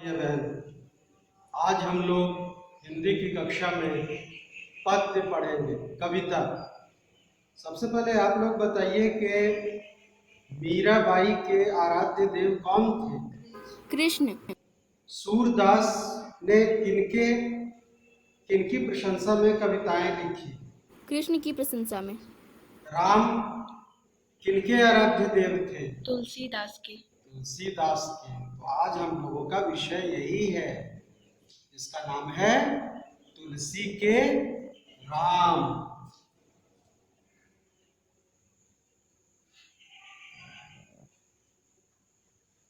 ये बहन, आज हम लोग हिंदी की कक्षा में पद्य पढ़ेंगे, कविता। सबसे पहले आप लोग बताइए कि मीराबाई के आराध्य देव कौन थे? कृष्ण। सूरदास ने किनकी प्रशंसा में कविताएं लिखी? कृष्ण की प्रशंसा में। राम किनके आराध्य देव थे? तुलसीदास के। तुलसीदास के। तो आज हम लोगों का विषय यही है, जिसका नाम है तुलसी के राम।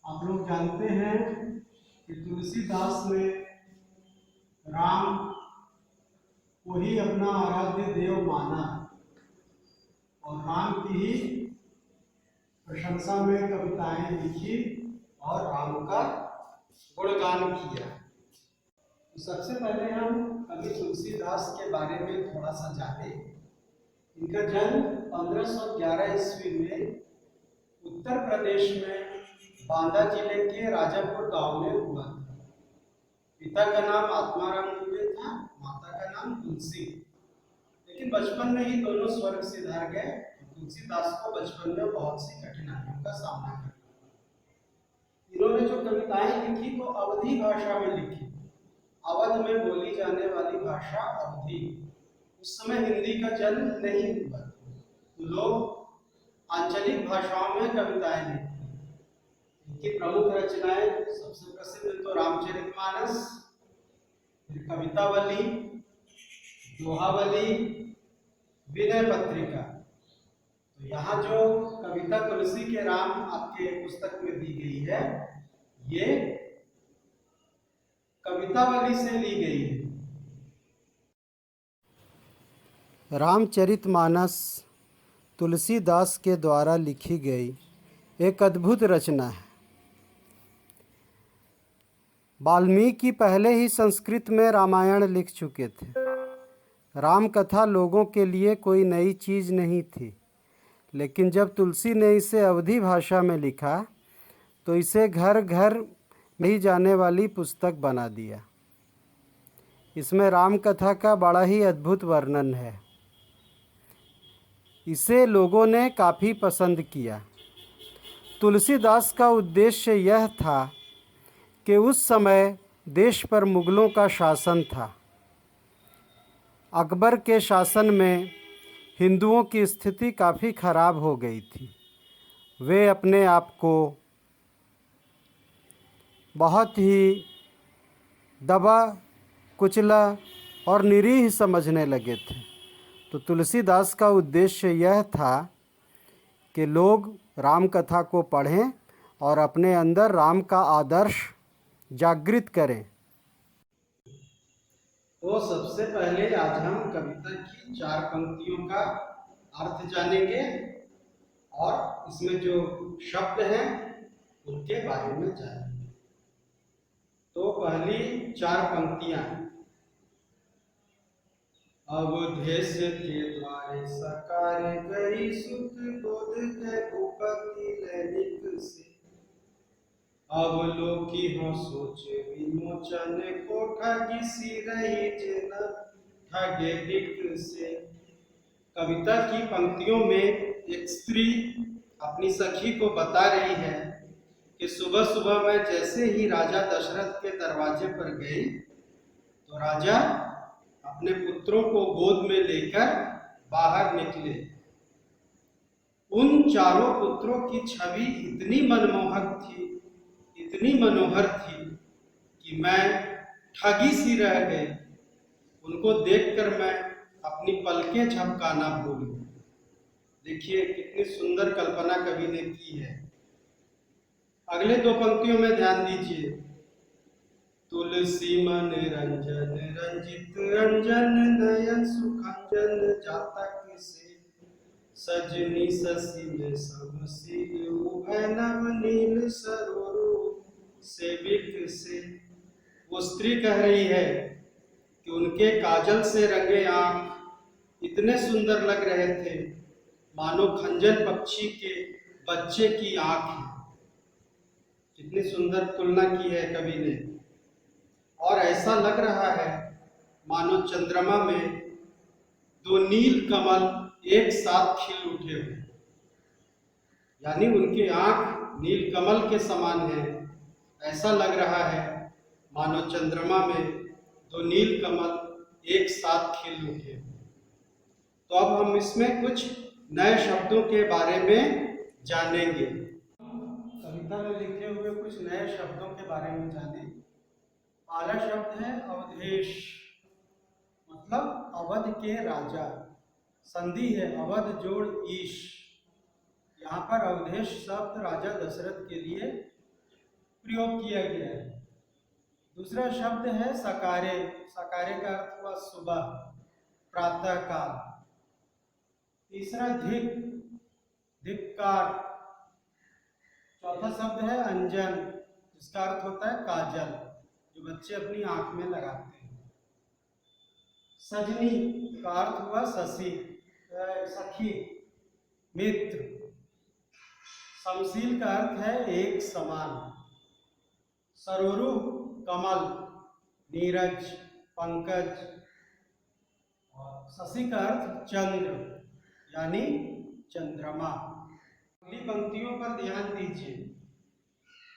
आप लोग जानते हैं कि तुलसीदास ने राम को ही अपना आराध्य देव माना और राम की ही प्रशंसा में कविताएं लिखी और राम का गुणगान किया। तो सबसे पहले हम कवि तुलसीदास के बारे में थोड़ा सा जाने। इनका जन्म 1511 ईस्वी में उत्तर प्रदेश में बांदा जिले के राजापुर गांव में हुआ था। पिता का नाम आत्माराम दुबे था, माता का नाम तुलसी। लेकिन बचपन में ही दोनों स्वर्ग सिधार गए। तुलसीदास को बचपन में बहुत सी कठिनाइयों का सामना करना पड़ा। इन्होंने जो कविताएं लिखी वो अवधी भाषा में लिखी। अवध में बोली जाने वाली भाषा अवधी। उस समय हिंदी का जन्म नहीं हुआ, तो लोग आंचलिक भाषाओं में कविताएं लिखते। इनकी प्रमुख रचनाएं सबसे प्रसिद्ध तो रामचरितमानस, फिर कवितावली, दोहावली, विनय पत्रिका। तो यहाँ जो कविता तुलसी के राम आपके पुस्तक में दी गई है, ये कवितावली से ली गई है। रामचरितमानस तुलसीदास के द्वारा लिखी गई एक अद्भुत रचना है। वाल्मीकि पहले ही संस्कृत में रामायण लिख चुके थे। राम कथा लोगों के लिए कोई नई चीज़ नहीं थी, लेकिन जब तुलसी ने इसे अवधी भाषा में लिखा तो इसे घर घर में ही जाने वाली पुस्तक बना दिया। इसमें राम कथा का बड़ा ही अद्भुत वर्णन है। इसे लोगों ने काफ़ी पसंद किया। तुलसीदास का उद्देश्य यह था कि उस समय देश पर मुग़लों का शासन था। अकबर के शासन में हिंदुओं की स्थिति काफ़ी खराब हो गई थी। वे अपने आप को बहुत ही दबा कुचला और निरीह समझने लगे थे। तो तुलसीदास का उद्देश्य यह था कि लोग राम कथा को पढ़ें और अपने अंदर राम का आदर्श जागृत करें। तो सबसे पहले आज हम कविता की 4 पंक्तियों का अर्थ जानेंगे और इसमें जो शब्द हैं उनके बारे में जानेंगे। तो पहली 4 पंक्तियां। अवधेश के द्वारे सकारे गई सुत बोध के भूपति लैनिक से। अब लोकी हो सोच विमोचन को ठगी सी रही जेना ठगे दिक से। कविता की पंक्तियों में एक स्त्री अपनी सखी को बता रही है कि सुबह सुबह मैं जैसे ही राजा दशरथ के दरवाजे पर गई तो राजा अपने पुत्रों को गोद में लेकर बाहर निकले। उन चारों पुत्रों की छवि इतनी मनमोहक थी, इतनी मनोहर थी कि मैं ठगी सी रह गई। उनको देखकर मैं अपनी पलकें झपकाना भूल गई। देखिए कितनी सुंदर कल्पना कवि ने की है। अगले 2 पंक्तियों में ध्यान दीजिए। तुलसी मन रंजन रंजित रंजन नयन सुखंजन जातक से। सजनी ससी में सब सिर उभय नव नील सरोरु सेविक से। वो स्त्री कह रही है कि उनके काजल से रंगे आंख इतने सुंदर लग रहे थे मानो खंजन पक्षी के बच्चे की आंख है। कितनी सुंदर तुलना की है कवि ने। ऐसा लग रहा है मानो चंद्रमा में दो नील कमल एक साथ खिल उठे हो, यानी उनके आंख नील कमल के समान है। ऐसा लग रहा है मानो चंद्रमा में दो नील कमल एक साथ खिल उठे हो। तो अब हम इसमें कुछ नए शब्दों के बारे में जानेंगे। कविता में लिखे हुए कुछ नए शब्दों के बारे में जानें। पहला शब्द है अवधेश, मतलब अवध के राजा। संधि है अवध जोड़ ईश। यहाँ पर अवधेश शब्द राजा दशरथ के लिए प्रयोग किया गया है। दूसरा शब्द है सकारे। सकारे का अर्थ हुआ सुबह, प्रातः काल। तीसरा धिक, धिक्कार। चौथा शब्द है अंजन, जिसका अर्थ होता है काजल, जो बच्चे अपनी आंख में लगाते हैं। सजनी का अर्थ हुआ शशि, सखी, मित्र। समशील का अर्थ है एक समान। सरोरु कमल, नीरज, पंकज। और शशि का अर्थ चंद्र, यानी चंद्रमा। अगली पंक्तियों पर ध्यान दीजिए।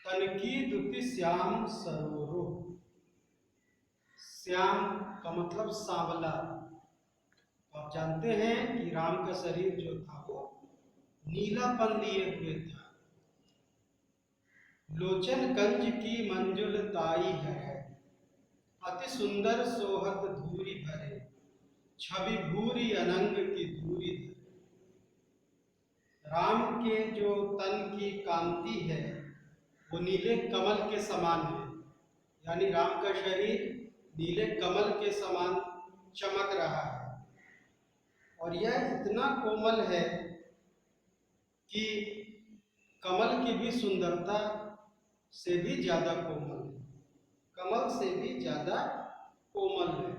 तनकी दुति श्याम सरोरु। श्याम का मतलब सांवला। आप जानते हैं कि राम का शरीर जो था वो नीलापन लिए हुए था। लोचन कंज की मंजुलताई है, अति सुंदर सोहत धूरी भरे, छवि भूरी अनंग की धूरी धरे। राम के जो तन की कांति है वो नीले कमल के समान है, यानी राम का शरीर नीले कमल के समान चमक रहा है। और यह इतना कोमल है कि कमल की भी सुंदरता से भी ज्यादा कोमल है, कमल से भी ज्यादा कोमल है।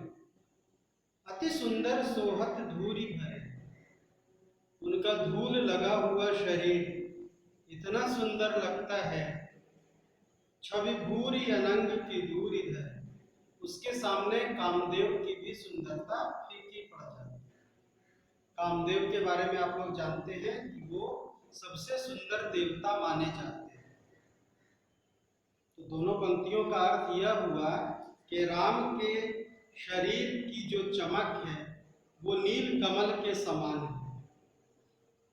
अति सुंदर सोहत धूरी भरे, उनका धूल लगा हुआ शरीर इतना सुंदर लगता है। छवि भूरी अनंग की दूरी धरे, उसके सामने कामदेव की भी सुंदरता फीकी पड़ जाती है। कामदेव के बारे में आप लोग जानते हैं कि वो सबसे सुंदर देवता माने जाते हैं। तो दोनों पंक्तियों का अर्थ यह हुआ कि राम के शरीर की जो चमक है वो नील कमल के समान है,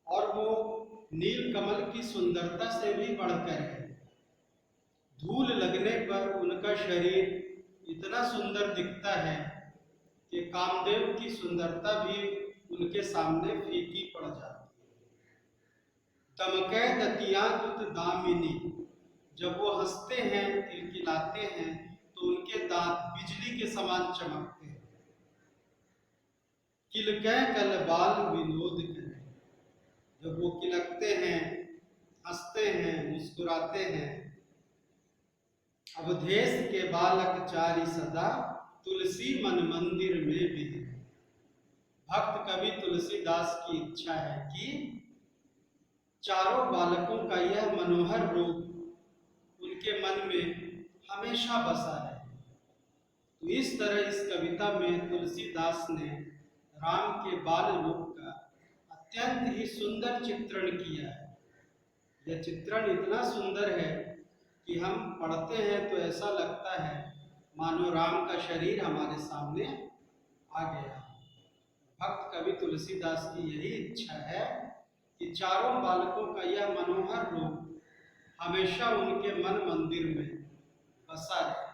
और वो नील कमल की सुंदरता से भी बढ़कर है। धूल लगने पर उनका शरीर इतना सुंदर दिखता है कि कामदेव की सुंदरता भी उनके सामने फीकी पड़ जाती है। दमकै दतिया दुत दामिनी, जब वो हंसते हैं, खिलखिलाते हैं, तो उनके दांत बिजली के समान चमकते हैं। किलकै कलबाल विनोद करे, जब वो किलकते हैं, हंसते हैं, मुस्कुराते हैं। अवधेश के बालक चारि सदा, तुलसी मन मंदिर में भी। भक्त कवि तुलसीदास की इच्छा है कि चारों बालकों का यह मनोहर रूप उनके मन में हमेशा बसा है। तो इस तरह इस कविता में तुलसीदास ने राम के बाल रूप का अत्यंत ही सुंदर चित्रण किया है। यह चित्रण इतना सुंदर है कि हम पढ़ते हैं तो ऐसा लगता है मानो राम का शरीर हमारे सामने आ गया। भक्त कवि तुलसीदास की यही इच्छा है कि चारों बालकों का यह मनोहर रूप हमेशा उनके मन मंदिर में बसा रहे।